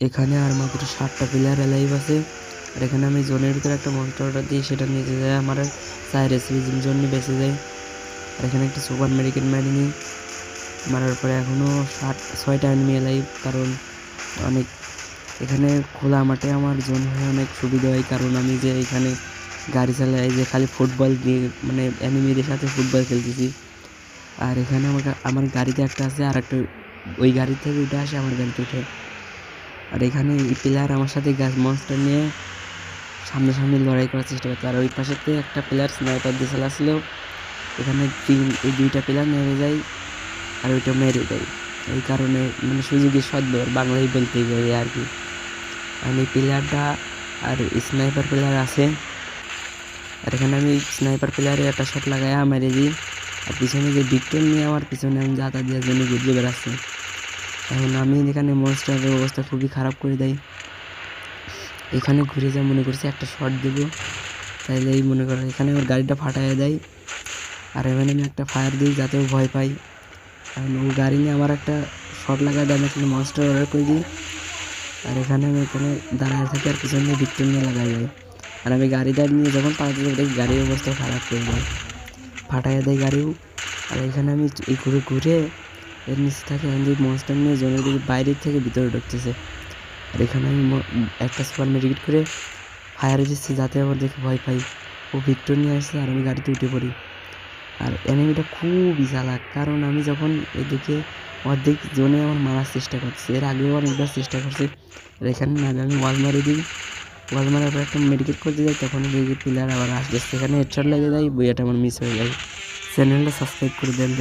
এখানে আর মাত্র 7টা player alive আছে। আর এখানে আমি জোনের ভিতরে একটা মনস্টার অর্ডার দিই, সেটা নিতে যায় আমার 4 এসপির জন্য বেঁচে যায়। আর এখানে একটা সুপার মেডিকেট মেরে নিই, মারার পরে এখনও 6টা এনিমি অ্যালাইভ। কারণ অনেক এখানে খোলা মাঠে আমার জোন হয়ে অনেক সুবিধা হয়, কারণ আমি যে এখানে গাড়ি চালাই যে খালি ফুটবল দিয়ে মানে এনিমিদের সাথে ফুটবল খেলতেছি। আর এখানে আমার গাড়িতে একটা আছে, আর একটা ওই গাড়ি থেকে উঠে আসে আমার গাড়িতে উঠে। আর এখানে এই প্লেয়ার আমার সাথে গ্যাস মনস্টার নিয়ে সামনাসামনি লড়াই করার চেষ্টা করছে। আর ওই পাশেতে একটা প্লেয়ার স্নাইপার দিয়ে চালাচ্ছিল। এখানে এই 2টা প্লেয়ার নেমে যায় আর ওইটা মেরে দেয়। এই কারণে মানে সুযোগী সদ্ব্যবহার বাংলায় বলতেই গেলে আর কি। আর এই প্লেয়ারটা আর স্নাইপার প্লেয়ার আছে। আর এখানে আমি স্নাইপার প্লেয়ারে একটা শট লাগাই মেরে দিই। আর পিছনে যে ভিক্টর নিয়ে আমার পিছনে আমি যাতা দেওয়ার জন্য ঘুরতে বেড়াচ্ছি। এখন আমি এখানে মনস্টারের অবস্থা খুবই খারাপ করে দেয়। এখানে ঘুরে যা মনে করছি একটা শট দেবো, তাইলে এই মনে করে এখানে আমার গাড়িটা ফাটাইয়া দেয়। আর এখানে আমি একটা ফায়ার দিই যাতে ও ভয় পাই। কারণ ও গাড়ি নিয়ে আমার একটা শট লাগাই দেয়, আমি এখানে মনস্টার অর্ডার করে দিই। আর এখানে আমি এখানে দাঁড়ায় থাকি আর পিছনে ভিক্টর নিয়ে লাগাই যায়। আর আমি গাড়িটা নিয়ে যখন পালাতে যাবো দেখি গাড়ির অবস্থা খারাপ করে দেয়, ফাটাইয়া দেয় গাড়িও। আর এখানে আমি এই ঘুরে ঘুরে এর নিচে থাকি, আমি মনস্টার নিয়ে জনের দিকে বাইরের থেকে ভিতরে ঢুকতেছে। আর এখানে আমি একটা সুপার মেডিকেট করে ফায়ারে দিচ্ছি যাতে আমার দেখে ভয় পাই। ও ভিক্টর নিয়ে আসছে আর আমি গাড়িতে উঠে পড়ি। আর এনিমিটা খুবই চালাক, কারণ আমি যখন এদিকে অর্ধেক জোনে আমার মারার চেষ্টা করছি, এর আগেও অনেকবার চেষ্টা করছি। আর এখানে না আমি ওয়াল মারি দিই, ওয়াল মারার পর একটা মেডিকেট করতে যাই, তখন দেখি প্লেয়ার আবার আসতেছে, এখানে হেডশট লেগে যায়, বইয়াটা আমার মিস হয়ে যায়। চ্যানেলটা সাবস্ক্রাইব করে দেন।